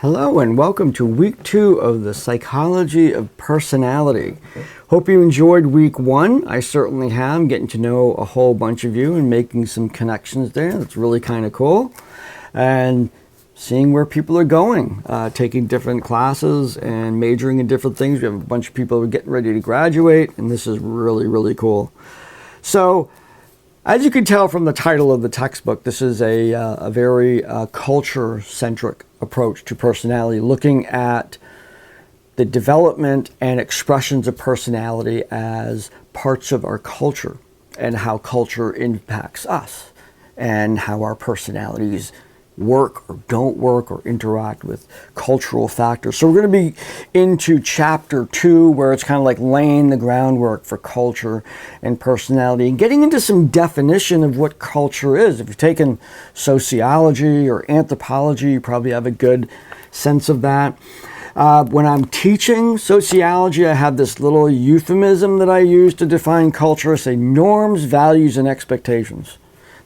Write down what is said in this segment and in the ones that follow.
Hello and welcome to week 2 of the Psychology of Personality. Hope you enjoyed week 1. I certainly have, getting to know a whole bunch of you and making some connections there. That's really kind of cool. And seeing where people are going, taking different classes and majoring in different things. We have a bunch of people who are getting ready to graduate, and this is really, really cool. So, as you can tell from the title of the textbook, this is a very culture-centric approach to personality, looking at the development and expressions of personality as parts of our culture and how culture impacts us and how our personalities work or don't work or interact with cultural factors. So we're going to be into chapter 2, where it's kind of like laying the groundwork for culture and personality and getting into some definition of what culture is. If you've taken sociology or anthropology, you probably have a good sense of that. When I'm teaching sociology, I have this little euphemism that I use to define culture. I say norms, values, and expectations.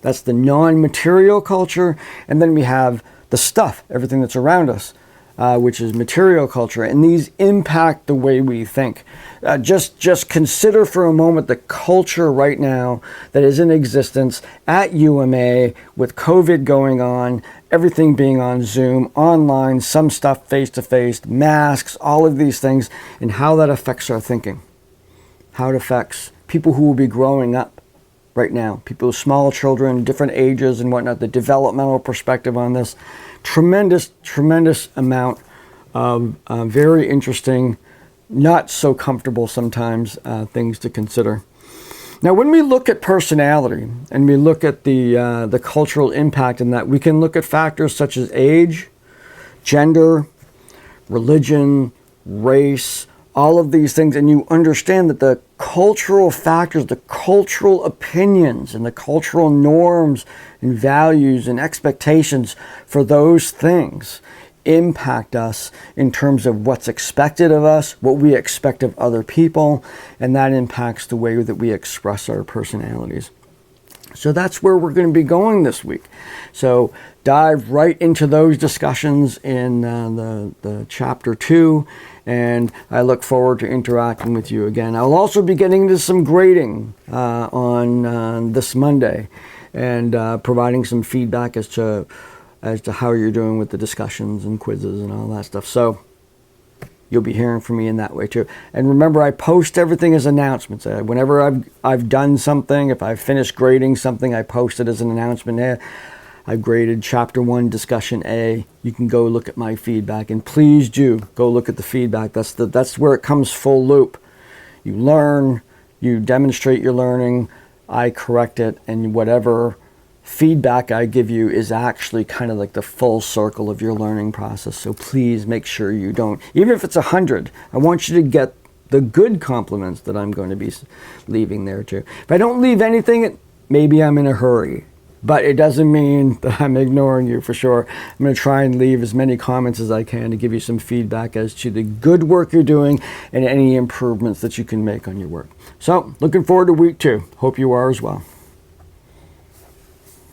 That's the non-material culture. And then we have the stuff, everything that's around us, which is material culture. And these impact the way we think. Just consider for a moment the culture right now that is in existence at UMA with COVID going on, everything being on Zoom, online, some stuff face-to-face, masks, all of these things, and how that affects our thinking. How it affects people who will be growing up right now, people with small children, different ages and whatnot, the developmental perspective on this. Tremendous amount of very interesting, not so comfortable sometimes, things to consider. Now, when we look at personality and we look at the cultural impact in that, we can look at factors such as age, gender, religion, race, all of these things, and you understand that the cultural factors, the cultural opinions, and the cultural norms and values and expectations for those things impact us in terms of what's expected of us, what we expect of other people, and that impacts the way that we express our personalities. So that's where we're going to be going this week. So dive right into those discussions in the chapter 2, and I look forward to interacting with you again. I'll also be getting into some grading on this Monday and providing some feedback as to how you're doing with the discussions and quizzes and all that stuff. So you'll be hearing from me in that way too. And remember, I post everything as announcements. Whenever I've done something, if I've finished grading something, I post it as an announcement. I've graded chapter 1, discussion A. You can go look at my feedback, and please do go look at the feedback. That's where it comes full loop. You learn, you demonstrate your learning, I correct it, and whatever feedback I give you is actually kind of like the full circle of your learning process. So please make sure you don't, even if it's 100, I want you to get the good compliments that I'm going to be leaving there too. If I don't leave anything, maybe I'm in a hurry, but it doesn't mean that I'm ignoring you for sure. I'm going to try and leave as many comments as I can to give you some feedback as to the good work you're doing and any improvements that you can make on your work. So looking forward to week 2. Hope you are as well.